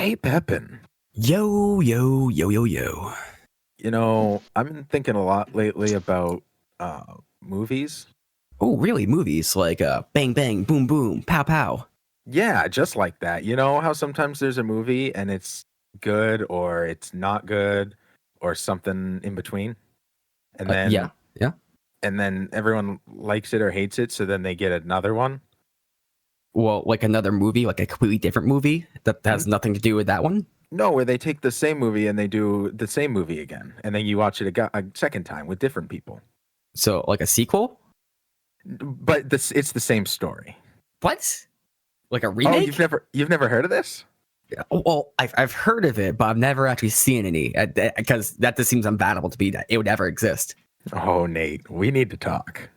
Hey, Pepin. Yo, yo, yo, yo, yo. You know, I've been thinking a lot lately about movies. Oh, really? Movies like bang, bang, boom, boom, pow, pow. Yeah, just like that. You know how sometimes there's a movie and it's good or it's not good or something in between? And then Yeah. and then everyone likes it or hates it, so then they get another one. Well, like another movie, like a completely different movie that has nothing to do with that one. No, where they take the same movie and they do the same movie again, and then you watch it a second time with different people. So, like a sequel? But it's the same story. What? Like a Oh, remake? you've never heard of this? Well, I've heard of it, but I've never actually seen any because that just seems unfathomable to be that it would ever exist. Oh, Nate, we need to talk.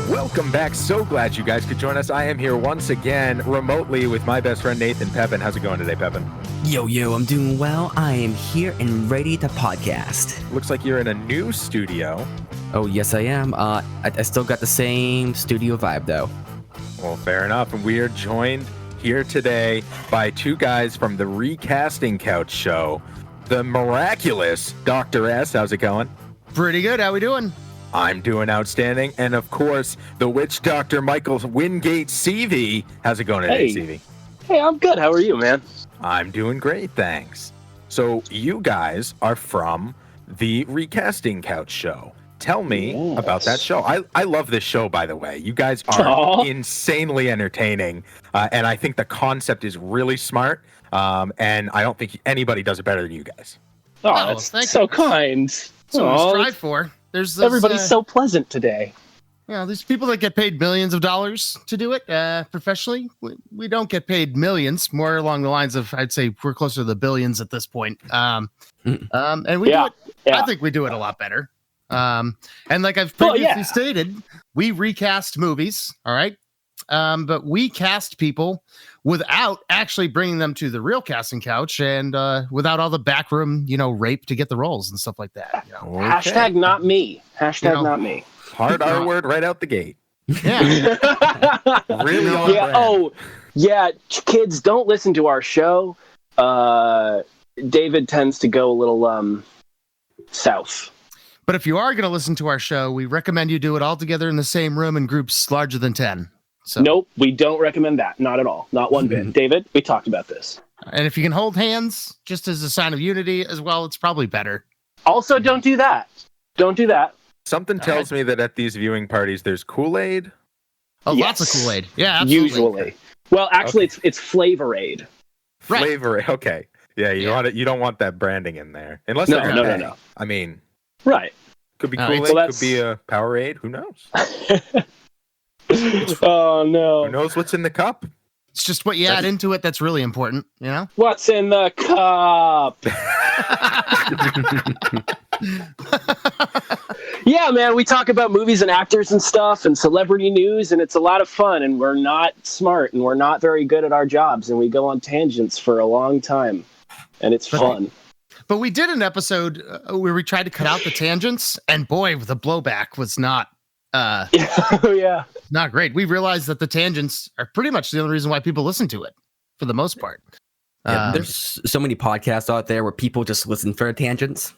Welcome back. So glad you guys could join us. I am here once again remotely with my best friend Nathan Pepin. How's it going today, Pepin? Yo, I'm doing well. I am here and ready to podcast. Looks like you're in a new studio. Oh, yes, I am. I still got the same studio vibe, though. Well, fair enough. And we are joined here today by two guys from the Recasting Couch show, the miraculous Dr. S. How's it going? Pretty good. How we doing? I'm doing outstanding. And of course, the witch doctor, Michael Wingate CV. How's it going today, CV? Hey, I'm good. How are you, man? I'm doing great, thanks. So you guys are from the Recasting Couch show. Tell me about that show. I love this show, by the way. You guys are insanely entertaining. And I think the concept is really smart. And I don't think anybody does it better than you guys. Oh, that's so kind. That's what we strive for. Everybody's so pleasant today. Yeah, these people that get paid millions of dollars to do it professionally. We don't get paid millions. More along the lines of, I'd say we're closer to the billions at this point. And we do it. Yeah. I think we do it a lot better. And like I've previously stated, we recast movies. All right. But we cast people without actually bringing them to the real casting couch and without all the backroom, rape to get the roles and stuff like that. Okay. Hashtag not me. Hashtag not me. Hard R word right out the gate. Yeah. Really? Yeah. Oh, yeah. Kids, don't listen to our show. David tends to go a little south. But if you are going to listen to our show, we recommend you do it all together in the same room in groups larger than 10. So. Nope, we don't recommend that. Not at all. Not one bit. David, we talked about this. And if you can hold hands just as a sign of unity as well, it's probably better. Also, don't do that. Don't do that. Something tells me that at these viewing parties, there's Kool-Aid. Oh, Yes. Lots of Kool-Aid. Yeah, absolutely. Usually. Well, actually, it's Flavor-Aid. Right. Flavor. Okay. Yeah, you don't want that branding in there. Unless No. I mean, Right. could be Oh, Kool-Aid, well, could be a Powerade. Who knows? Oh, no. Who knows what's in the cup? It's just what you add into it that's really important, What's in the cup? Yeah, man, we talk about movies and actors and stuff and celebrity news, and it's a lot of fun, and we're not smart, and we're not very good at our jobs, and we go on tangents for a long time, and it's fun. But we did an episode where we tried to cut out the tangents, and boy, the blowback was not not great. We realized that the tangents are pretty much the only reason why people listen to it, for the most part. Yeah, there's so many podcasts out there where people just listen for tangents.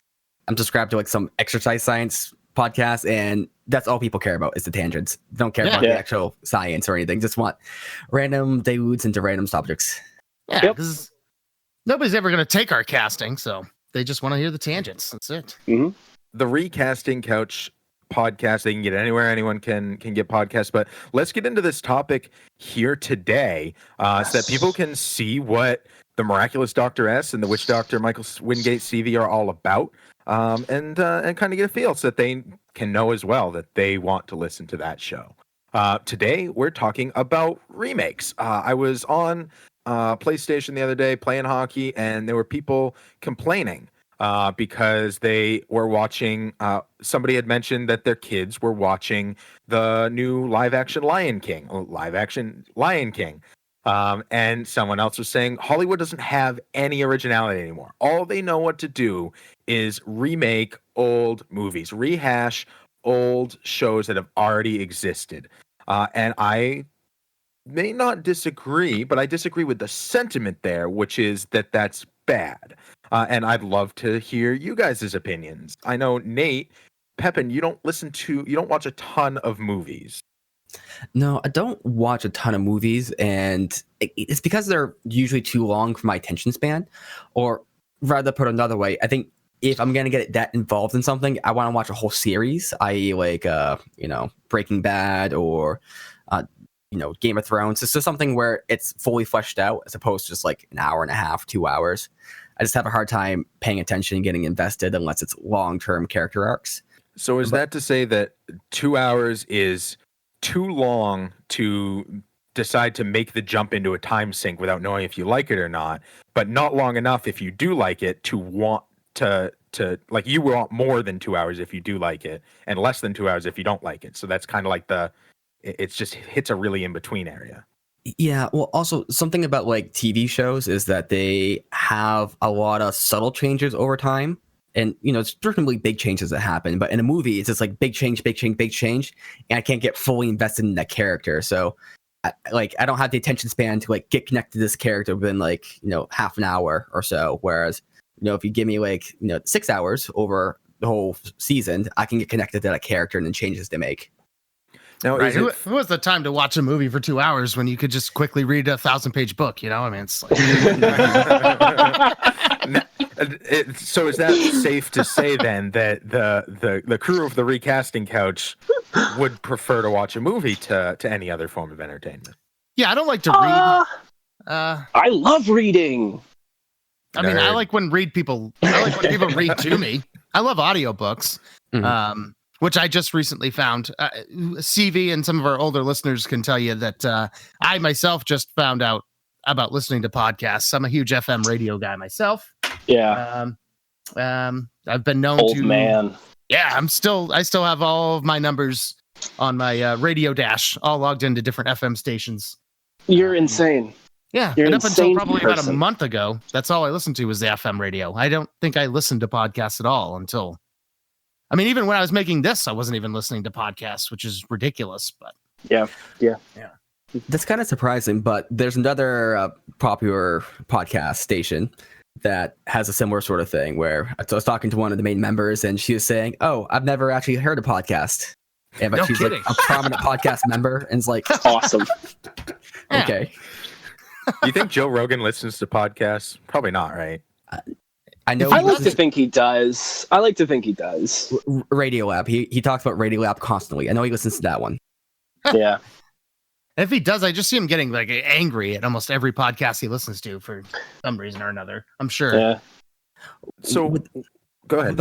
I'm subscribed to like some exercise science podcast, and that's all people care about is the tangents. They don't care about the actual science or anything. Just want random deludes into random subjects. Yeah, because nobody's ever going to take our casting, so they just want to hear the tangents. That's it. Mm-hmm. The Recasting Couch podcast, they can get anywhere anyone can get podcasts, but let's get into this topic here today so that people can see what the miraculous Dr. S and the witch doctor Michael Wingate CV are all about, and kind of get a feel so that they can know as well that they want to listen to that show. Today we're talking about remakes. I was on PlayStation the other day playing hockey, and there were people complaining because they were watching. Somebody had mentioned that their kids were watching the new live action Lion King. And someone else was saying Hollywood doesn't have any originality anymore. All they know what to do is remake old movies, rehash old shows that have already existed. And I may not disagree, but I disagree with the sentiment there, which is that that's bad. And I'd love to hear you guys' opinions. I know, Nate, Pepin, you don't watch a ton of movies. No, I don't watch a ton of movies, and it's because they're usually too long for my attention span. Or rather, put another way, I think if I'm gonna get that involved in something, I want to watch a whole series, i.e., like Breaking Bad or Game of Thrones. It's just something where it's fully fleshed out, as opposed to just like an hour and a half, 2 hours. I just have a hard time paying attention and getting invested unless it's long-term character arcs. So is that to say that 2 hours is too long to decide to make the jump into a time sink without knowing if you like it or not, but not long enough if you do like it to want to like, you want more than 2 hours if you do like it and less than 2 hours if you don't like it? So that's kind of like it's just hits a really in between area. Yeah, well, also something about like TV shows is that they have a lot of subtle changes over time. And, it's certainly big changes that happen. But in a movie, it's just like big change, big change, big change. And I can't get fully invested in that character. So, I don't have the attention span to like get connected to this character within like, half an hour or so. Whereas, if you give me like, 6 hours over the whole season, I can get connected to that character and the changes they make. Now, Right. Who has the time to watch a movie for 2 hours when you could just quickly read a 1,000-page book? I mean, it's like... So is that safe to say then that the crew of the Recasting Couch would prefer to watch a movie to any other form of entertainment? Yeah, I don't like to read. I love reading. I mean, I like when people read to me. I love audiobooks. Mm-hmm. Which I just recently found. CV and some of our older listeners can tell you that I myself just found out about listening to podcasts. I'm a huge FM radio guy myself. Yeah. I've been known Old man. Yeah, I still have all of my numbers on my radio dash, all logged into different FM stations. You're insane. Yeah, You're and up until insane probably about a person. month ago, that's all I listened to was the FM radio. I don't think I listened to podcasts at all until... I mean, even when I was making this, I wasn't even listening to podcasts, which is ridiculous. But Yeah. That's kind of surprising, but there's another popular podcast station that has a similar sort of thing where I was talking to one of the main members and she was saying, "Oh, I've never actually heard a podcast." But No she's kidding. like a prominent podcast member, and it's like, Awesome. Yeah. okay. You think Joe Rogan listens to podcasts? Probably not, right? I know I he like to listens think he does. to Radiolab. He talks about Radiolab constantly. I know he listens to that one. Yeah. if he does, I just see him getting like angry at almost every podcast he listens to for some reason or another. I'm sure. Yeah. So go ahead.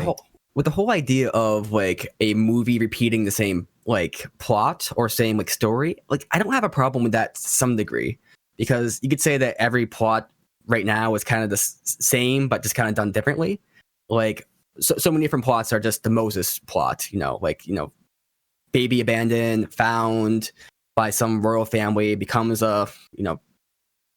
With the whole idea of like a movie repeating the same like plot or same like story, like I don't have a problem with that to some degree, because you could say that every plot right now is kind of the same but just kind of done differently. Like so many different plots are just the Moses plot, baby abandoned, found by some royal family, becomes a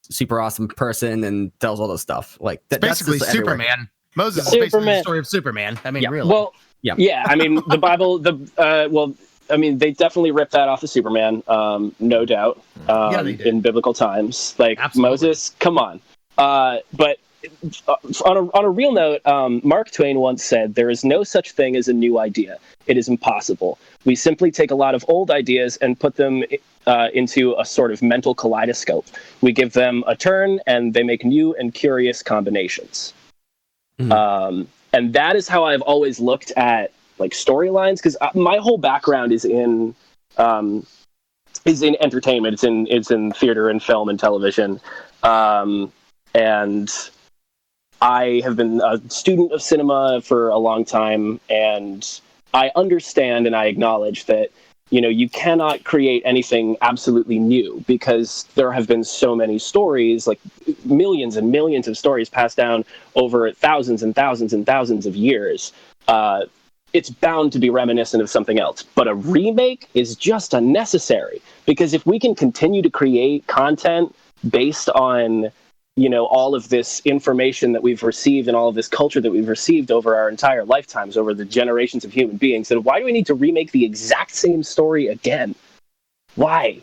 super awesome person and does all this stuff. Like It's basically that's just everywhere. Superman. Moses is basically the Superman. story of Superman. I mean, Yeah. really. Well, Yeah. yeah. I mean, the Bible. They definitely ripped that off of Superman, no doubt. Yeah, they did. In biblical times, like Absolutely. Moses. Come on. But on a real note, Mark Twain once said, "There is no such thing as a new idea. It is impossible. We simply take a lot of old ideas and put them into a sort of mental kaleidoscope. We give them a turn, and they make new and curious combinations." Mhm. And that is how I've always looked at like storylines, because my whole background is in entertainment. It's in theater and film and television, and I have been a student of cinema for a long time, and I understand and I acknowledge that you cannot create anything absolutely new because there have been so many stories, like millions and millions of stories passed down over thousands and thousands and thousands of years. It's bound to be reminiscent of something else. But a remake is just unnecessary, because if we can continue to create content based on all of this information that we've received and all of this culture that we've received over our entire lifetimes, over the generations of human beings, then why do we need to remake the exact same story again? Why?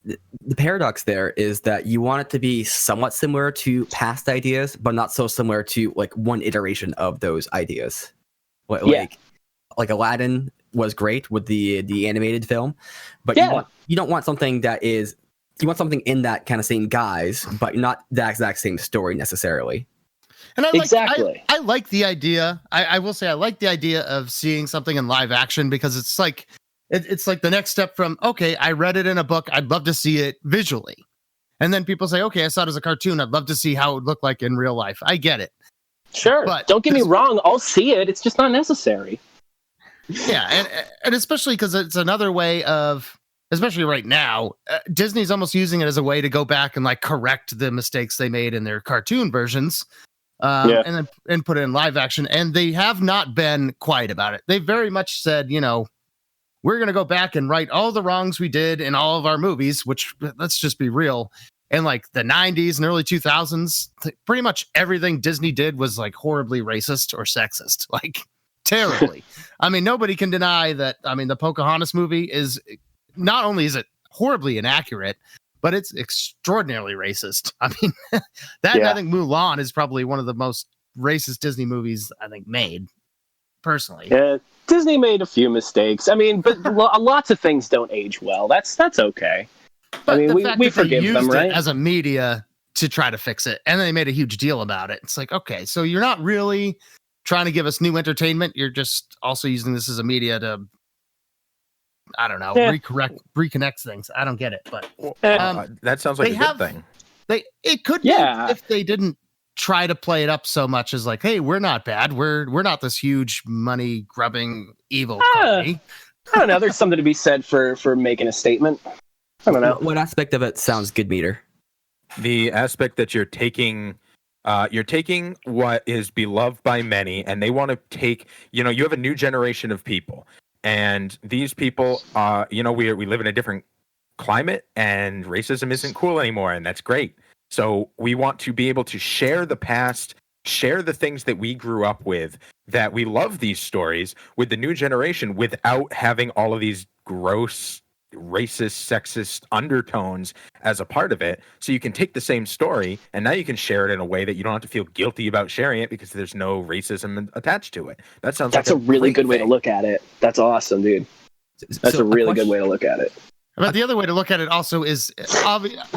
The paradox there is that you want it to be somewhat similar to past ideas, but not so similar to like one iteration of those ideas. Like Aladdin was great with the animated film, but you don't want something that is. You want something in that kind of same guise, but not the exact same story necessarily. And I like the idea. I will say I like the idea of seeing something in live action, because it's like it's like the next step from, okay, I read it in a book, I'd love to see it visually. And then people say, okay, I saw it as a cartoon, I'd love to see how it would look like in real life. I get it. Sure. But don't get me wrong, I'll see it. It's just not necessary. Yeah, and especially because it's another way of, especially right now, Disney's almost using it as a way to go back and like correct the mistakes they made in their cartoon versions, and put it in live action. And they have not been quiet about it. They very much said, we're going to go back and right all the wrongs we did in all of our movies, which, let's just be real, in like the 90s and early 2000s, pretty much everything Disney did was like horribly racist or sexist, like terribly. I mean, nobody can deny that. I mean, the Pocahontas movie is, not only is it horribly inaccurate, but it's extraordinarily racist. I mean, I think Mulan is probably one of the most racist Disney movies I think made, personally. Yeah, Disney made a few mistakes. I mean, but lots of things don't age well. That's okay. But I mean, we forgive them, right? As a media to try to fix it, and they made a huge deal about it. It's like, okay, so you're not really trying to give us new entertainment. You're just also using this as a media to, I don't know, reconnect things. I don't get it, but that sounds like a good thing. It could be if they didn't try to play it up so much as like, hey, we're not bad. We're not this huge money grubbing evil company. I don't know. There's something to be said for making a statement. I don't know. What aspect of it sounds good, Meter? The aspect that you're taking what is beloved by many, and they want to take. You have a new generation of people. And these people, we live in a different climate, and racism isn't cool anymore, and that's great. So we want to be able to share the past, share the things that we grew up with, that we love these stories with the new generation without having all of these gross, racist, sexist undertones as a part of it. So you can take the same story, and now you can share it in a way that you don't have to feel guilty about sharing it because there's no racism attached to it. That's a really good way to look at it. That's awesome, dude. That's a really good way to look at it. But the other way to look at it also is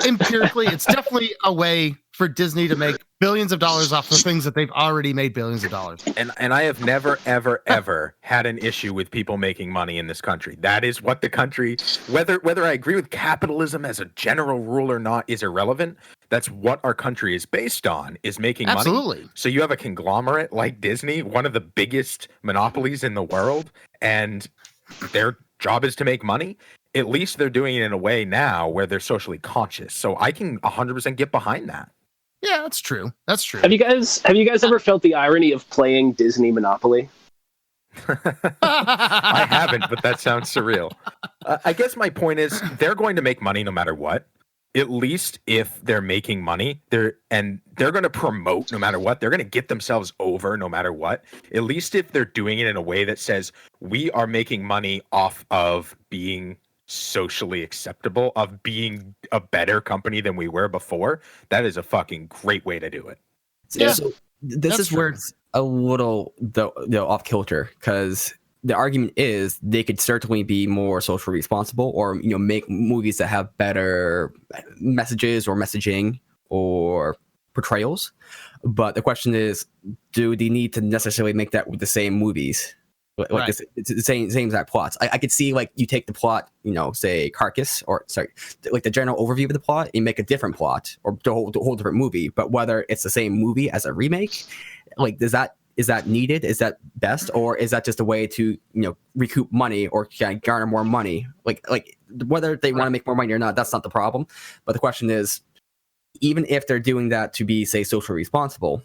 empirically, it's definitely a way for Disney to make billions of dollars off the things that they've already made billions of dollars. And I have never, ever, ever had an issue with people making money in this country. That is what the country, whether I agree with capitalism as a general rule or not, is irrelevant. That's what our country is based on, is making money. Absolutely. So you have a conglomerate like Disney, one of the biggest monopolies in the world, and their job is to make money. At least they're doing it in a way now where they're socially conscious. So I can 100% get behind that. Yeah, that's true. That's true. Have you guys ever felt the irony of playing Disney Monopoly? I haven't, but that sounds surreal. I guess my point is they're going to make money no matter what. At least if they're making money, they're going to promote no matter what. They're going to get themselves over no matter what. At least if they're doing it in a way that says we are making money off of being socially acceptable, of being a better company than we were before, that is a fucking great way to do it. Yeah. So this is where it's a little off kilter, because the argument is they could certainly be more socially responsible, or make movies that have better messages or messaging or portrayals. But the question is, do they need to necessarily make that with the same movies? Like it's the same exact plots. I could see, like, you take the plot, say Carcass, like the general overview of the plot, and make a different plot or the whole different movie. But whether it's the same movie as a remake, like, does that is that needed? Is that best, or is that just a way to recoup money or garner more money? Like whether they want to make more money or not, that's not the problem. But the question is, even if they're doing that to be, say, socially responsible,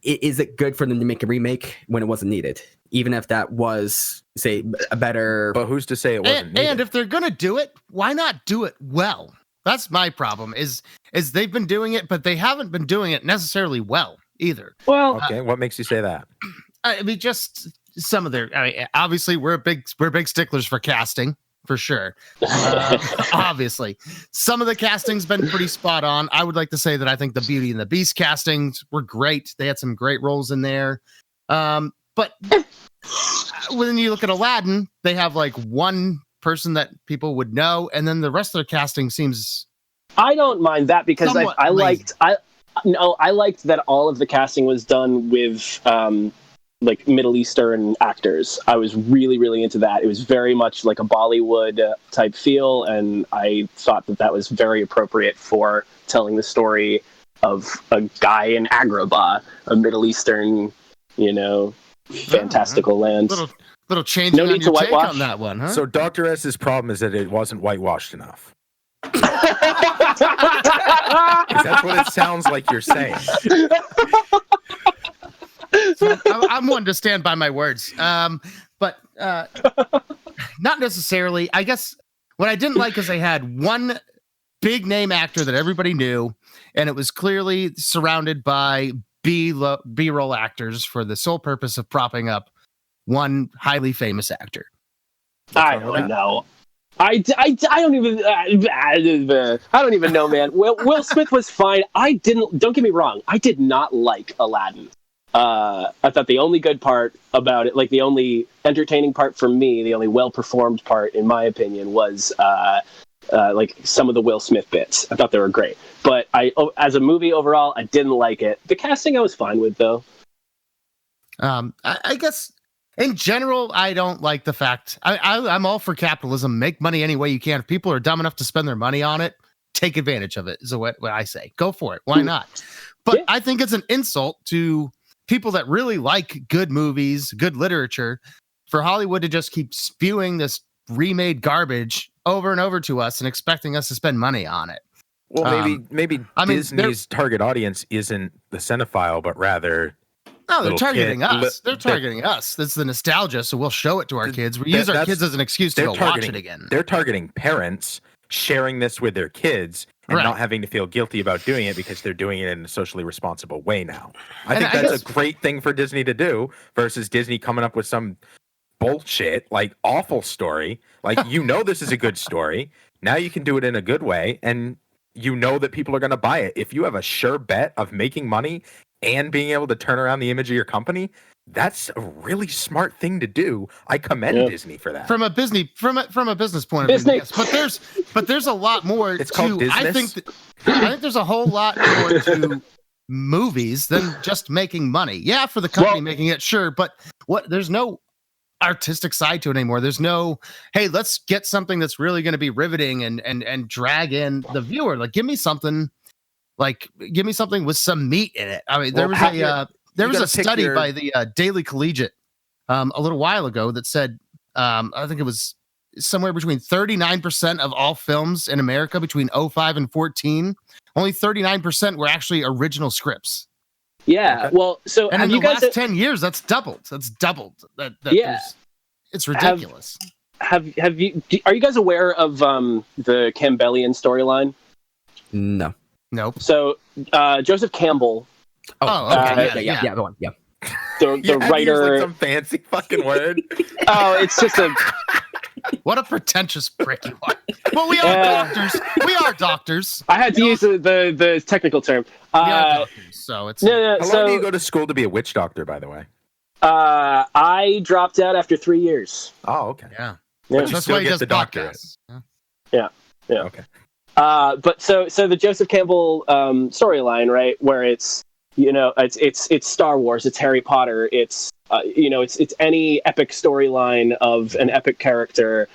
is it good for them to make a remake when it wasn't needed? Even if that was, say, a better... But who's to say it wasn't needed? And if they're going to do it, why not do it well? That's my problem, is they've been doing it, but they haven't been doing it necessarily well either. Well, okay, what makes you say that? I mean, just some of their... obviously, we're big sticklers for casting. For sure. Obviously. Some of the casting's been pretty spot on. I would like to say that I think the Beauty and the Beast castings were great. They had some great roles in there. But when you look at Aladdin, they have like one person that people would know, and then the rest of their casting seems... I don't mind that because I liked that all of the casting was done with like Middle Eastern actors. I was really, really into that. It was very much like a Bollywood type feel, and I thought that was very appropriate for telling the story of a guy in Agrabah, a Middle Eastern, fantastical land. Little change no on need your to take whitewash on that one, huh? So Dr. S's problem is that it wasn't whitewashed enough. That's what it sounds like you're saying. So I'm one to stand by my words. But not necessarily. I guess what I didn't like is they had one big name actor that everybody knew, and it was clearly surrounded by B-roll actors for the sole purpose of propping up one highly famous actor. I don't know. I don't even know, man. Will Smith was fine. Don't get me wrong, I did not like Aladdin. I thought the only good part about it, like the only entertaining part for me, the only well-performed part, in my opinion, was like some of the Will Smith bits. I thought they were great. But as a movie overall, I didn't like it. The casting I was fine with, though. I guess in general, I don't like the fact... I'm all for capitalism. Make money any way you can. If people are dumb enough to spend their money on it, take advantage of it, is what I say. Go for it. Why not? But yeah. I think it's an insult to people that really like good movies, good literature, for Hollywood to just keep spewing this remade garbage over and over to us and expecting us to spend money on it. Well, maybe Disney's target audience isn't the cinephile, but rather... No, they're targeting us. They're targeting us. That's the nostalgia, so we'll show it to our kids. We use our kids as an excuse to go watch it again. They're targeting parents sharing this with their kids and not having to feel guilty about doing it because they're doing it in a socially responsible way now. I think that's a great thing for Disney to do versus Disney coming up with some bullshit, like awful story. Like, this is a good story. Now you can do it in a good way, and that people are going to buy it. If you have a sure bet of making money and being able to turn around the image of your company, that's a really smart thing to do. I commend Disney for that. From a business point of view, yes. But there's a lot more. It's called business. I think there's a whole lot more to movies than just making money. Yeah, for the company making it, sure, but there's no artistic side to it anymore. There's no, hey, let's get something that's really going to be riveting and drag in the viewer. Like, give me something with some meat in it. I mean, there was a study by the Daily Collegiate a little while ago that said, I think it was somewhere between 39% of all films in America between 2005 and 2014, only 39% were actually original scripts. Yeah, okay. Well, so and in the last 10 years, that's doubled. It's ridiculous. Are you guys aware of the Campbellian storyline? No. Nope. So Joseph Campbell. Okay. Yeah. Go on. Yeah. The writer. Like some fancy fucking word. It's just a. What a pretentious prick you are. Well, we are doctors. We are doctors. I had to use the technical term. We are doctors, so it's... How long do you go to school to be a witch doctor, by the way? I dropped out after 3 years. Oh, okay. Yeah. But that's why he does the doctorate. Yeah. Okay. But so the Joseph Campbell storyline, right, where it's Star Wars, it's Harry Potter, it's any epic storyline of an epic character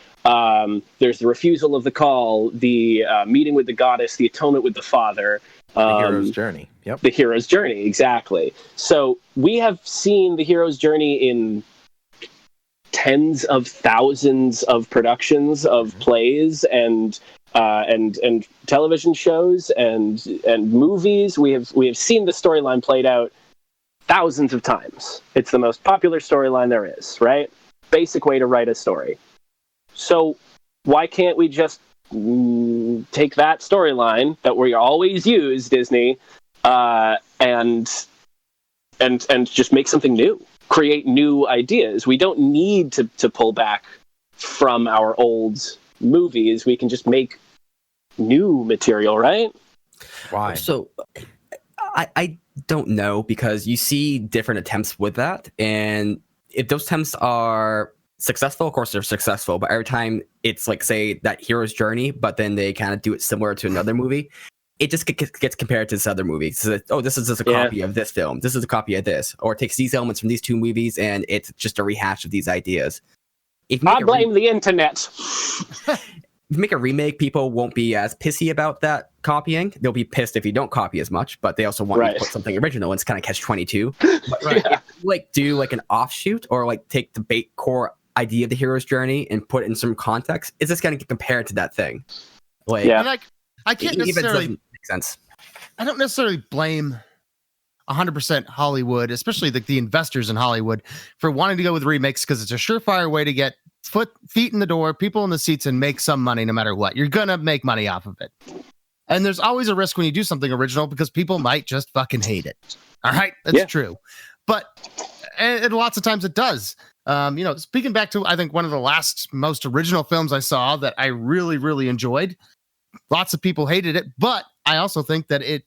There's the refusal of the call, the meeting with the goddess, the atonement with the father. The hero's journey. Yep. The hero's journey, exactly. So we have seen the hero's journey in tens of thousands of productions of plays and television shows and movies. We have seen the storyline played out thousands of times. It's the most popular storyline there is, right? Basic way to write a story. So why can't we just take that storyline that we always use, Disney, and just make something new, create new ideas? We don't need to pull back from our old movies. We can just make new material, right? Why? So I don't know, because you see different attempts with that, and if those attempts are successful, of course they're successful, but every time it's like, say, that hero's journey, but then they kind of do it similar to another movie, it just gets compared to this other movie. So oh, this is just a copy of this film, this is a copy of this, or it takes these elements from these two movies and it's just a rehash of these ideas. I blame the internet. If you make a remake, people won't be as pissy about that copying. They'll be pissed if you don't copy as much, but they also want you to put something original, and it's kind of catch-22. But if you, do an offshoot, or take the core idea of the hero's journey and put it in some context, is this going to get compared to that thing? I can't necessarily doesn't make sense. I don't necessarily blame 100% Hollywood, especially the investors in Hollywood, for wanting to go with remakes, because it's a surefire way to get feet in the door, people in the seats, and make some money no matter what. You're going to make money off of it. And there's always a risk when you do something original, because people might just fucking hate it. All right? That's true. But and lots of times it does. Speaking back to, I think, one of the last most original films I saw that I really, really enjoyed, lots of people hated it, but I also think that it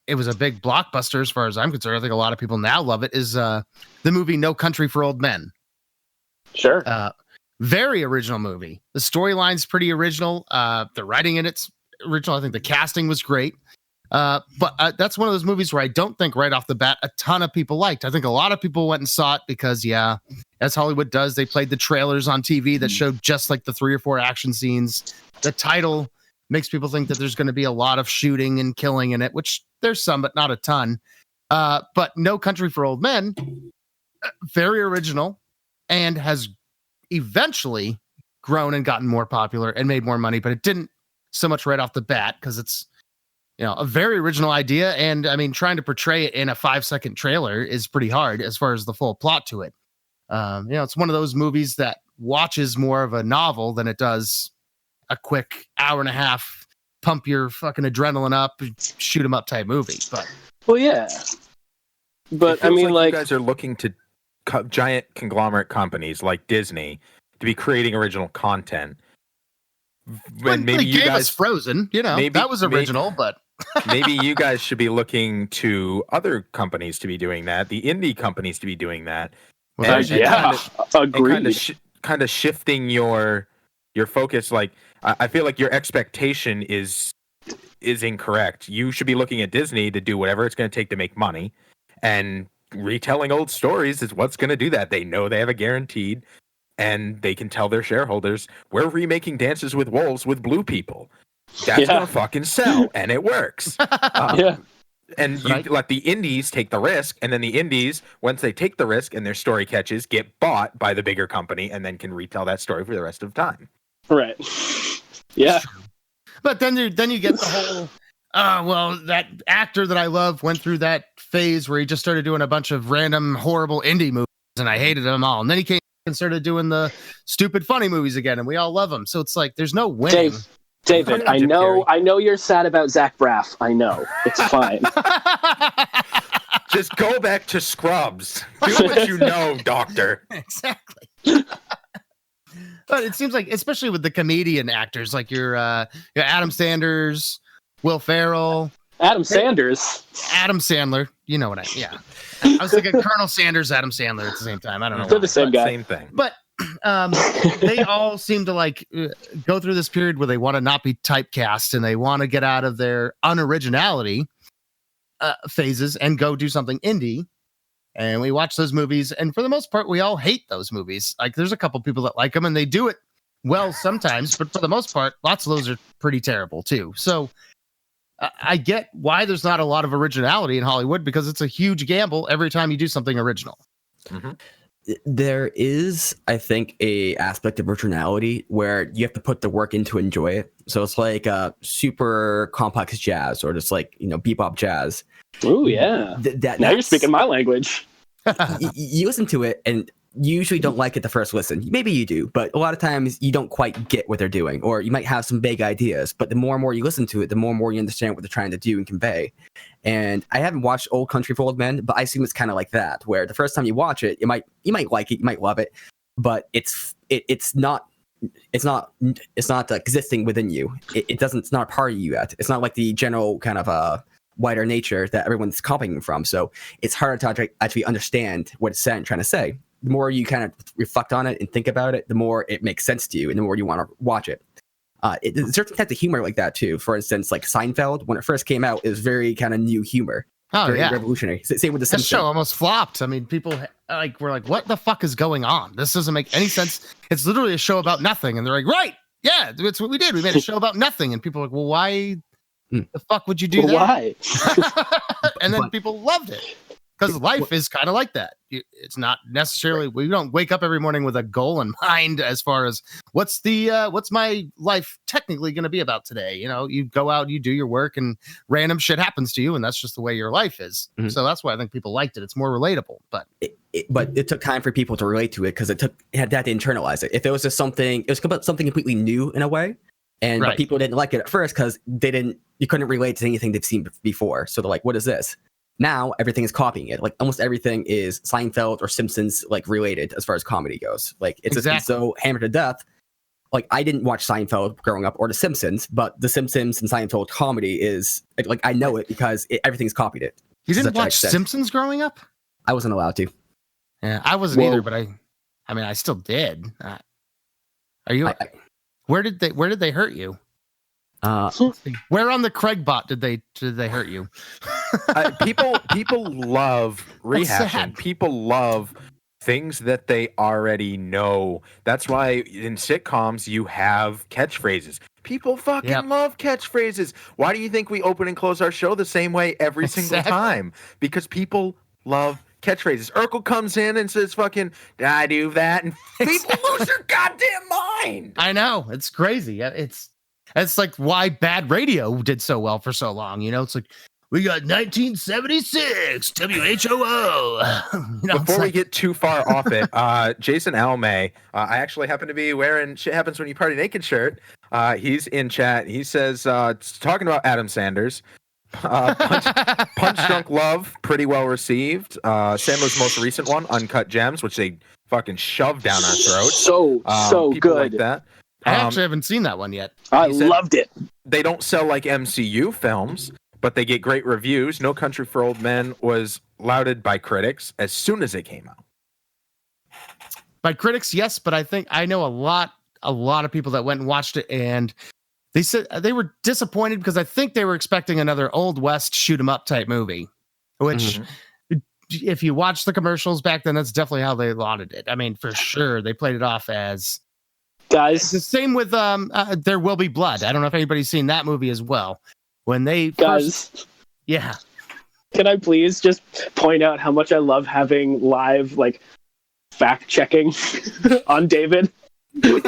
was a big blockbuster as far as I'm concerned. I think a lot of people now love it, is the movie No Country for Old Men. Sure. Very original movie. The storyline's pretty original. The writing in it's original. I think the casting was great. But that's one of those movies where I don't think right off the bat a ton of people liked. I think a lot of people went and saw it because, as Hollywood does, they played the trailers on TV that showed just the 3 or 4 action scenes. The title makes people think that there's going to be a lot of shooting and killing in it, which there's some, but not a ton. But No Country for Old Men, very original, and has eventually grown and gotten more popular and made more money, but it didn't so much right off the bat, because it's a very original idea, and I mean, trying to portray it in a 5-second trailer is pretty hard as far as the full plot to it. It's one of those movies that watches more of a novel than it does a quick hour and a half pump your fucking adrenaline up, shoot 'em up type movie. But I mean, you guys are looking to giant conglomerate companies like Disney to be creating original content. And maybe you guys Frozen, that was original, but maybe you guys should be looking to other companies to be doing that, the indie companies to be doing that. Well, agreed. Kind of shifting your focus. I feel like your expectation is incorrect. You should be looking at Disney to do whatever it's going to take to make money, and retelling old stories is what's going to do that. They know they have a guaranteed, and they can tell their shareholders, we're remaking Dances with Wolves with blue people. That's going to fucking sell, and it works. And you let the indies take the risk, and then the indies, once they take the risk and their story catches, get bought by the bigger company, and then can retell that story for the rest of time. Right. Yeah. But then you get the whole, that actor that I love went through that phase where he just started doing a bunch of random, horrible indie movies, and I hated them all. And then he came and started doing the stupid, funny movies again, and we all love them. So it's there's no winning. David, I know you're sad about Zach Braff. I know. It's fine. Just go back to Scrubs. Do what you know, Doctor. Exactly. But it seems like, especially with the comedian actors, like your Adam Sanders, Will Ferrell. Adam Sandler. You know what I was thinking Colonel Sanders, Adam Sandler at the same time. I don't know. They're the same guy. Same thing. But they all seem to go through this period where they want to not be typecast, and they want to get out of their unoriginality phases and go do something indie. And we watch those movies, and for the most part, we all hate those movies. There's a couple people that like them, and they do it well sometimes, but for the most part, lots of those are pretty terrible too. So I get why there's not a lot of originality in Hollywood, because it's a huge gamble every time you do something original. Mm-hmm. There is, I think, a aspect of originality where you have to put the work in to enjoy it. So it's like super complex jazz, or just like, bebop jazz. Oh yeah. Now you're speaking my language. You listen to it and you usually don't like it the first listen. Maybe you do, but a lot of times you don't quite get what they're doing, or you might have some vague ideas. But the more and more you listen to it, the more and more you understand what they're trying to do and convey. And I haven't watched Old Country for Old Men, but I assume it's kind of like that, where the first time you watch it, you might like it, you might love it, but it's not existing within you. It's not a part of you yet. It's not like the general kind of wider nature that everyone's copying from. So it's harder to actually understand what it's trying to say. The more you kind of reflect on it and think about it, the more it makes sense to you, and the more you want to watch it. There's certain types of humor like that too. For instance, like Seinfeld, when it first came out, it was very kind of new humor. Oh, very yeah. revolutionary. Same with the That Simpsons. show almost flopped. I mean, people were like, what the fuck is going on? This doesn't make any sense. It's literally a show about nothing. And they're like, right. Yeah, that's what we did. We made a show about nothing. And people are like, well, why the fuck would you do that? Why? And then people loved it. Because life is kind of like that. It's not necessarily, we don't wake up every morning with a goal in mind as far as what's my life technically going to be about today. You go out, you do your work, and random shit happens to you, and that's just the way your life is. Mm-hmm. So that's why I think people liked it. It's more relatable. But it took time for people to relate to it, because it had to internalize it. If it was just something completely new in a way, and right. But people didn't like it at first because you couldn't relate to anything they've seen before. So they're like, what is this? Now everything is copying it. Like almost everything is Seinfeld or Simpsons like related as far as comedy goes. Like it's just been so hammered to death. Like I didn't watch Seinfeld growing up or The Simpsons, but The Simpsons and Seinfeld comedy is like I know it because everything's copied it. You didn't watch Simpsons growing up? I wasn't allowed to. Yeah, I wasn't either, but I still did. Are you? Where did they hurt you? Where on the Craigbot did they hurt you? People love rehashing. People love things that they already know. That's why in sitcoms you have catchphrases. People fucking love catchphrases. Why do you think we open and close our show the same way every single time? Because people love catchphrases. Urkel comes in and says fucking, I do that, and people lose their goddamn mind. I know. It's crazy. It's like why bad radio did so well for so long. It's like, we got 1976 WHOO. Before we get too far off it, Jason Almay, I actually happen to be wearing Shit Happens When You Party Naked shirt. He's in chat. He says, talking about Adam Sanders, Punch Drunk Love, pretty well received. Sandler's most recent one, Uncut Gems, which they fucking shoved down our throats. So good. Like that. I actually haven't seen that one yet. I loved it. They don't sell like MCU films, but they get great reviews. No Country for Old Men was lauded by critics as soon as it came out. By critics, yes, but I think I know a lot of people that went and watched it, and they said they were disappointed because I think they were expecting another Old West shoot 'em up type movie, which if you watch the commercials back then, that's definitely how they lauded it. I mean, for sure, they played it off as guys. It's the same with There Will Be Blood. I don't know if anybody's seen that movie as well. When they guys, yeah. Can I please just point out how much I love having live fact checking on David? It's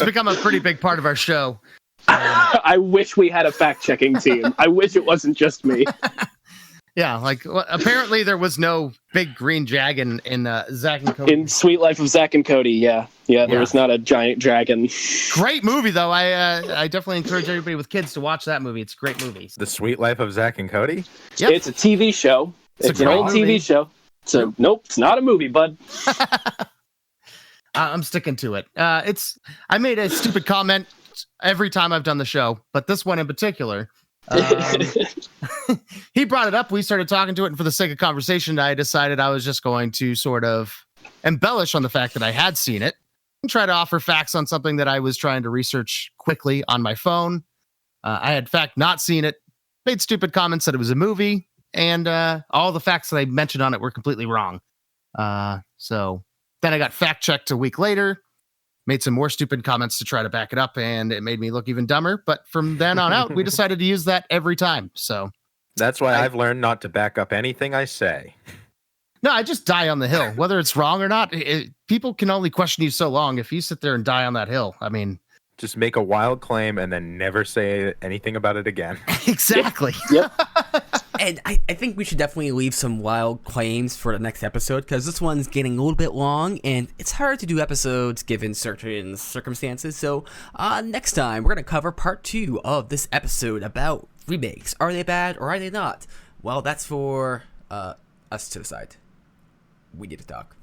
become a pretty big part of our show. I wish we had a fact checking team. I wish it wasn't just me. Yeah, apparently there was no big green dragon in Zack and Cody. In Sweet Life of Zack and Cody, yeah, there was not a giant dragon. Great movie, though. I definitely encourage everybody with kids to watch that movie. It's a great movie. The Sweet Life of Zack and Cody? Yep. It's a TV show. It's an old TV show. So, nope, it's not a movie, bud. I'm sticking to it. I made a stupid comment every time I've done the show, but this one in particular... he brought it up. We started talking to it, and for the sake of conversation, I decided I was just going to sort of embellish on the fact that I had seen it and try to offer facts on something that I was trying to research quickly on my phone. I had, in fact, not seen it, made stupid comments that it was a movie, and all the facts that I mentioned on it were completely wrong. So then I got fact checked a week later, made some more stupid comments to try to back it up, and it made me look even dumber. But from then on out, we decided to use that every time. So that's why I've learned not to back up anything I say. No, I just die on the hill, whether it's wrong or not. People can only question you so long. If you sit there and die on that hill, I mean, just make a wild claim and then never say anything about it again. Exactly. Yep. And I think we should definitely leave some wild claims for the next episode, because this one's getting a little bit long, and it's hard to do episodes given certain circumstances. So next time, we're going to cover part 2 of this episode about remakes. Are they bad or are they not? Well, that's for us to decide. We need to talk.